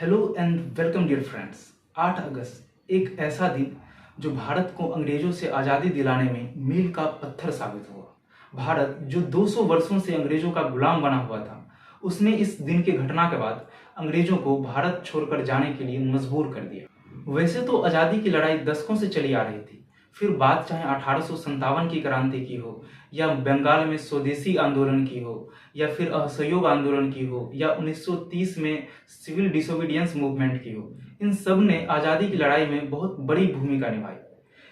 Hello and welcome dear friends. 8 अगस्त एक ऐसा दिन जो भारत को अंग्रेजों से आज़ादी दिलाने में मील का पत्थर साबित हुआ। भारत जो 200 वर्षों से अंग्रेजों का गुलाम बना हुआ था, उसने इस दिन की घटना के बाद अंग्रेजों को भारत छोड़कर जाने के लिए मजबूर कर दिया। वैसे तो आज़ादी की लड़ाई दशकों से चली आ रही थी, फिर बात चाहे 1857 की क्रांति की हो, या बंगाल में स्वदेशी आंदोलन की हो, या फिर असहयोग आंदोलन की हो, या 1930 में सिविल डिसोबीडियंस मूवमेंट की हो, इन सब ने आज़ादी की लड़ाई में बहुत बड़ी भूमिका निभाई।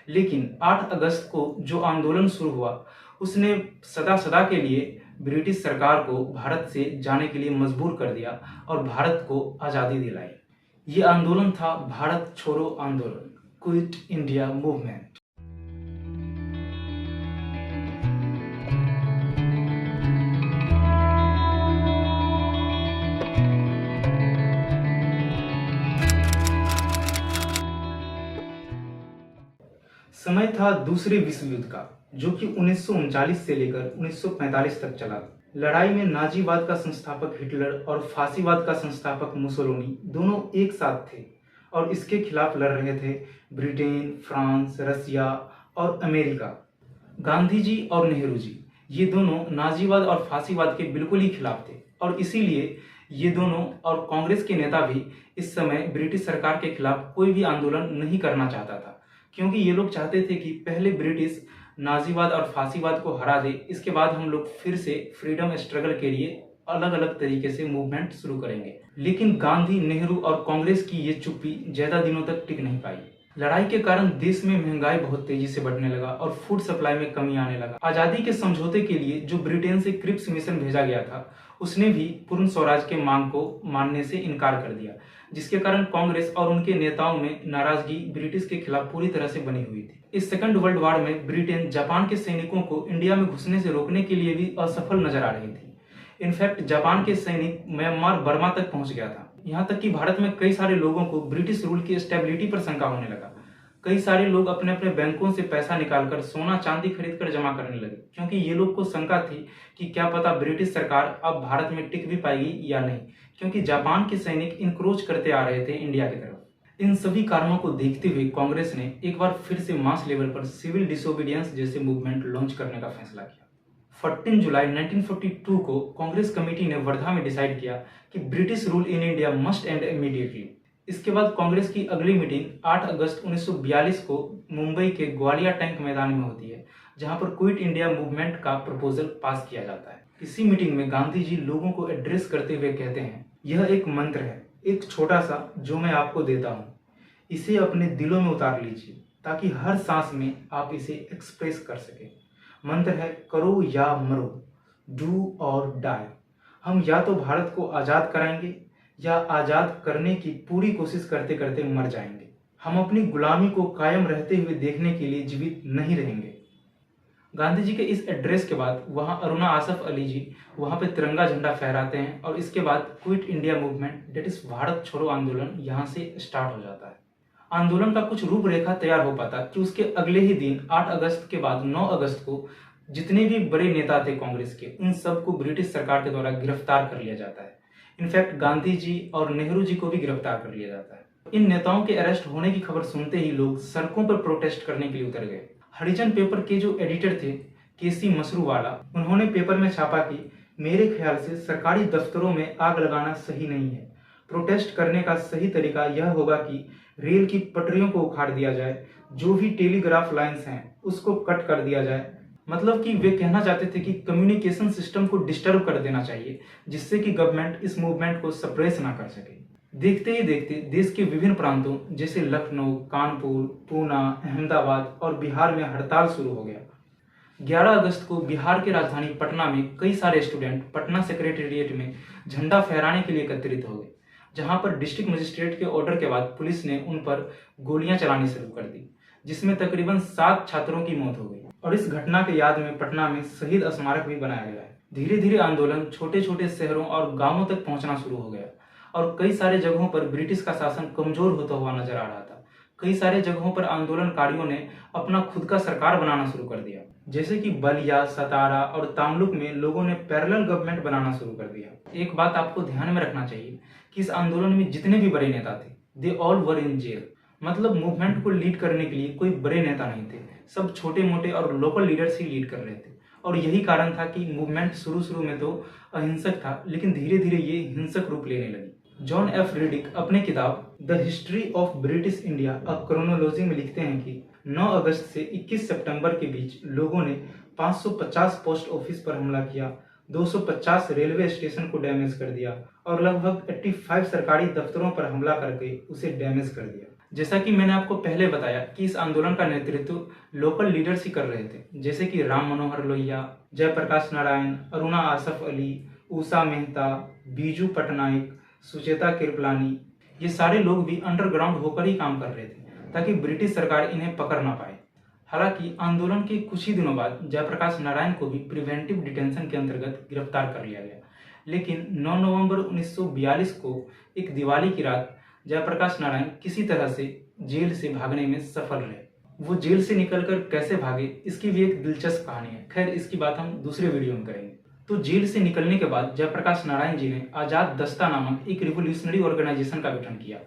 लेकिन 8 अगस्त को जो आंदोलन शुरू हुआ, उसने सदा सदा के लिए ब्रिटिश सरकार को भारत से जाने के लिए मजबूर कर दिया और भारत को आज़ादी दिलाई। ये आंदोलन था भारत छोड़ो आंदोलन, क्विट इंडिया मूवमेंट। समय था दूसरे विश्व युद्ध का, जो कि 1939 से लेकर 1945 तक चला। लड़ाई में नाजीवाद का संस्थापक हिटलर और फासीवाद का संस्थापक मुसोलिनी दोनों एक साथ थे और इसके खिलाफ लड़ रहे थे ब्रिटेन, फ्रांस, रसिया और अमेरिका। गांधी जी और नेहरू जी ये दोनों नाजीवाद और फासीवाद के बिल्कुल ही खिलाफ थे और इसीलिए ये दोनों और कांग्रेस के नेता भी इस समय ब्रिटिश सरकार के खिलाफ कोई भी आंदोलन नहीं करना चाहता था, क्योंकि ये लोग चाहते थे कि पहले ब्रिटिश नाजीवाद और फासीवाद को हरा दे, इसके बाद हम लोग फिर से फ्रीडम स्ट्रगल के लिए अलग अलग तरीके से मूवमेंट शुरू करेंगे। लेकिन गांधी, नेहरू और कांग्रेस की ये चुप्पी ज्यादा दिनों तक टिक नहीं पाई। लड़ाई के कारण देश में महंगाई बहुत तेजी से बढ़ने लगा और फूड सप्लाई में कमी आने लगा। आजादी के समझौते के लिए जो ब्रिटेन से क्रिप्स मिशन भेजा गया था, उसने भी पूर्ण स्वराज के मांग को मानने से इनकार कर दिया, जिसके कारण कांग्रेस और उनके नेताओं में नाराजगी ब्रिटिश के खिलाफ पूरी तरह से बनी हुई थी। इस सेकंड वर्ल्ड वॉर में ब्रिटेन जापान के सैनिकों को इंडिया में घुसने से रोकने के लिए भी असफल नजर आ रही थी। इनफैक्ट जापान के सैनिक म्यांमार, बर्मा तक पहुंच गया था। यहाँ तक कि भारत में कई सारे लोगों को ब्रिटिश रूल की स्टेबिलिटी पर शंका होने लगा। कई सारे लोग अपने अपने बैंकों से पैसा निकालकर सोना चांदी खरीदकर जमा करने लगे, क्योंकि ये लोग को शंका थी कि क्या पता ब्रिटिश सरकार अब भारत में टिक भी पाएगी या नहीं, क्योंकि जापान के सैनिक इंक्रोच करते आ रहे थे इंडिया की तरफ। इन सभी कारणों को देखते हुए कांग्रेस ने एक बार फिर से मास लेवल पर सिविल डिसोबीडियंस जैसे मूवमेंट लॉन्च करने का फैसला किया। 14 जुलाई 1942 को कांग्रेस कमेटी ने वर्धा में डिसाइड किया कि British rule in India must and immediately. इसके बाद कांग्रेस की अगली मीटिंग 8 अगस्त 1942 को मुंबई के ग्वालियर टैंक मैदान में होती है, जहां पर क्विट इंडिया मूवमेंट का प्रपोजल पास किया जाता है। इसी मीटिंग में गांधी जी लोगों को एड्रेस करते हुए कहते हैं, यह एक मंत्र है, एक छोटा सा, जो मैं आपको देता हूँ। इसे अपने दिलों में उतार लीजिए ताकि हर सांस में आप इसे एक्सप्रेस कर सके। मंत्र है, करो या मरो, डू और डाई। हम या तो भारत को आजाद कराएंगे या आजाद करने की पूरी कोशिश करते करते मर जाएंगे। हम अपनी गुलामी को कायम रहते हुए देखने के लिए जीवित नहीं रहेंगे। गांधी जी के इस एड्रेस के बाद वहां अरुणा आसफ अली जी वहां पे तिरंगा झंडा फहराते हैं और इसके बाद quit India movement, that is Bharat छोड़ो आंदोलन, यहाँ से स्टार्ट हो जाता है। आंदोलन का कुछ रूपरेखा तैयार हो पाता कि उसके अगले ही दिन 8 अगस्त के बाद 9 अगस्त को जितने भी बड़े नेता थे कांग्रेस के, उन सबको ब्रिटिश सरकार के द्वारा गिरफ्तार कर लिया जाता है। इनफैक्ट गांधी जी और नेहरू जी को भी गिरफ्तार कर लिया जाता है। इन नेताओं के अरेस्ट होने की खबर सुनते ही लोग सड़कों पर प्रोटेस्ट करने के लिए उतर गए। हरिजन पेपर के जो एडिटर थे, केसी मसरूवाला, उन्होंने पेपर में छापा कि मेरे ख्याल से सरकारी दफ्तरों में आग लगाना सही नहीं है। प्रोटेस्ट करने का सही तरीका यह होगा कि रेल की पटरियों को उखाड़ दिया जाए, जो भी टेलीग्राफ लाइंस हैं उसको कट कर दिया जाए। मतलब कि वे कहना चाहते थे कि कम्युनिकेशन सिस्टम को डिस्टर्ब कर देना चाहिए, जिससे कि गवर्नमेंट इस मूवमेंट को सप्रेस ना कर सके। देखते ही देखते देश के विभिन्न प्रांतों जैसे लखनऊ, कानपुर, पूना, अहमदाबाद और बिहार में हड़ताल शुरू हो गया। 11 अगस्त को बिहार की राजधानी पटना में कई सारे स्टूडेंट पटना सेक्रेटेरिएट में झंडा फहराने के लिए एकत्रित हो गए, जहां पर डिस्ट्रिक्ट मजिस्ट्रेट के ऑर्डर के बाद पुलिस ने उन पर गोलियां चलानी शुरू कर दी, जिसमें तकरीबन 7 छात्रों की मौत हो गई। और इस घटना के याद में पटना में शहीद स्मारक भी बनाया गया है। धीरे धीरे आंदोलन छोटे छोटे शहरों और गांवों तक पहुंचना शुरू हो गया और कई सारे जगहों पर ब्रिटिश का शासन कमजोर होता हुआ नजर आ रहा था। कई सारे जगहों पर आंदोलनकारियों ने अपना खुद का सरकार बनाना शुरू कर दिया, जैसे कि बलिया, सतारा और तामलुक में लोगों ने पैरेलल गवर्नमेंट बनाना शुरू कर दिया। एक बात आपको ध्यान में रखना चाहिए कि कि इस आंदोलन में जितने भी बड़े नेता थे they all were in jail. मतलब मूवमेंट को लीड करने के लिए कोई बड़े नेता नहीं थे, सब छोटे मोटे और लोकल लीडर्स ही लीड कर रहे थे। और यही कारण था कि मूवमेंट शुरू में तो अहिंसक था, लेकिन धीरे धीरे ये हिंसक रूप लेने लगी। जॉन एफ रिडिक अपने किताब the history of British India a chronology में लिखते हैं कि 9 अगस्त से 21 सितंबर के बीच लोगों ने 550 पोस्ट ऑफिस पर हमला किया, 250 रेलवे स्टेशन को डैमेज कर दिया और लगभग 85 सरकारी दफ्तरों पर हमला करके उसे डैमेज कर दिया। जैसा कि मैंने आपको पहले बताया कि इस आंदोलन का नेतृत्व लोकल लीडर्स ही कर रहे थे, जैसे कि राम मनोहर लोहिया, जयप्रकाश नारायण, अरुणा आसफ अली, उषा मेहता, बीजू पटनायक, सुचेता कृपलानी। ये सारे लोग भी अंडरग्राउंड होकर ही काम कर रहे थे ताकि ब्रिटिश सरकार इन्हें पकड़ ना पाए। हालांकि आंदोलन के कुछ ही दिनों बाद जयप्रकाश नारायण को भी प्रिवेंटिव डिटेंशन के अंतर्गत गिरफ्तार कर लिया गया, लेकिन 9 नवंबर 1942 को एक दिवाली की रात जयप्रकाश नारायण किसी तरह से जेल से भागने में सफल रहे। वो जेल से निकलकर कैसे भागे इसकी भी एक दिलचस्प कहानी है, खैर इसकी बात हम दूसरे वीडियो में करेंगे। तो जेल से निकलने के बाद जयप्रकाश नारायण जी ने आजाद दस्ता नामक एक रिवोल्यूशनरी ऑर्गेनाइजेशन का गठन किया,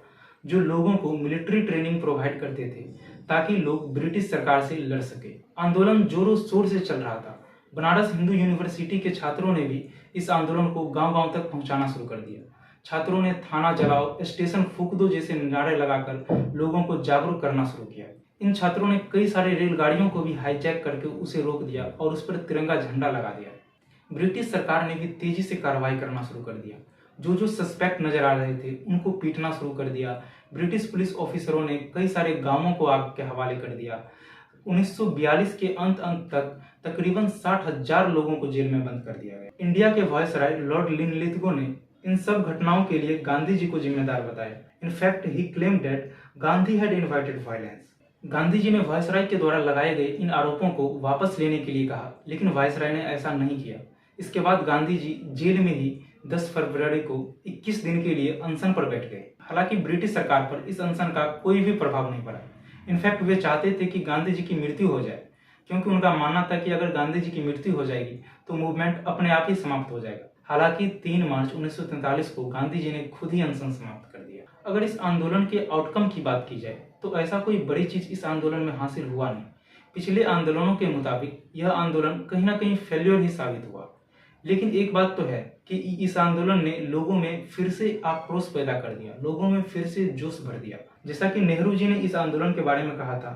जो लोगों को मिलिट्री ट्रेनिंग प्रोवाइड करते थे ताकि लोग ब्रिटिश सरकार से लड़ सके। आंदोलन जोरों शोर से चल रहा था। बनारस हिंदू यूनिवर्सिटी के छात्रों ने भी इस आंदोलन को गांव-गांव तक पहुंचाना शुरू कर दिया। छात्रों ने थाना जलाओ, स्टेशन फूंक दो जैसे नारे लगाकर लोगों को जागरूक करना शुरू किया। इन छात्रों ने कई सारे रेलगाड़ियों को भी हाईजैक करके उसे रोक दिया और उस पर तिरंगा झंडा लगा दिया। ब्रिटिश सरकार ने भी तेजी से कार्रवाई करना शुरू कर दिया। जो सस्पेक्ट नजर आ रहे थे उनको पीटना शुरू कर दिया। ब्रिटिश पुलिस ऑफिसरों ने कई सारे गांवों को आग के हवाले कर दिया। 1942 के अंत तक तकरीबन 60,000 लोगों को जेल में बंद कर दिया गया। इंडिया के वायसराय लॉर्ड लिनलिथगो ने इन सब घटनाओं के लिए गांधी जी को जिम्मेदार बताया। In fact he claim that Gandhi had invited violence. Gandhi ji ने वायसराय के द्वारा लगाए गए इन आरोपों को वापस लेने के लिए कहा, लेकिन वायसराय ने ऐसा नहीं किया। इसके बाद गांधी जी जेल में ही 10 फरवरी को 21 दिन के लिए अनशन पर बैठ गए। हालांकि ब्रिटिश सरकार पर इस अनशन का कोई भी प्रभाव नहीं पड़ा। इनफैक्ट वे चाहते थे कि गांधी जी की मृत्यु हो जाए, क्योंकि उनका मानना था कि अगर गांधी जी की मृत्यु हो जाएगी तो मूवमेंट अपने आप ही समाप्त हो जाएगा। हालांकि 3 मार्च 1943 को गांधी जी ने खुद ही अनशन समाप्त कर दिया। अगर इस आंदोलन के आउटकम की बात की जाए तो ऐसा कोई बड़ी चीज इस आंदोलन में हासिल हुआ नहीं। पिछले आंदोलनों के मुताबिक यह आंदोलन कहीं ना कहीं फेल्योर ही साबित हुआ। लेकिन एक बात तो है कि इस आंदोलन ने लोगों में फिर से आक्रोश पैदा कर दिया, लोगों में फिर से जोश भर दिया। जैसा कि नेहरू जी ने इस आंदोलन के बारे में कहा था,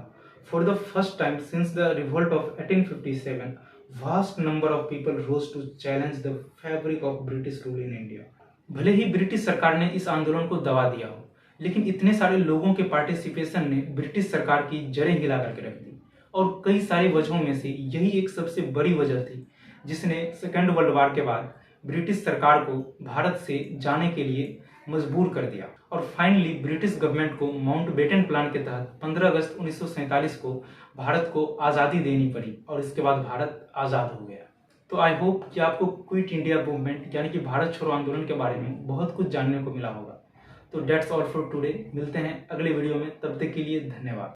for the first time since the revolt of 1857 vast number of people rose to challenge the fabric of British rule in India। भले ही ब्रिटिश सरकार ने इस आंदोलन को दबा दिया हो, लेकिन इतने सारे लोगों के पार्टिसिपेशन ने ब्रिटिश सरकार की जड़ें हिला करके रख दी। और कई सारी वजहों में से यही एक सबसे बड़ी वजह थी जिसने सेकेंड वर्ल्ड वॉर के बाद ब्रिटिश सरकार को भारत से जाने के लिए मजबूर कर दिया। और फाइनली ब्रिटिश गवर्नमेंट को माउंटबेटन प्लान के तहत 15 अगस्त 1947 को भारत को आज़ादी देनी पड़ी और इसके बाद भारत आज़ाद हो गया। तो आई होप कि आपको क्विट इंडिया मूवमेंट यानी कि भारत छोड़ो आंदोलन के बारे में बहुत कुछ जानने को मिला होगा। तो डेट्स ऑल फॉर टुडे। मिलते हैं अगले वीडियो में, तब तक के लिए धन्यवाद।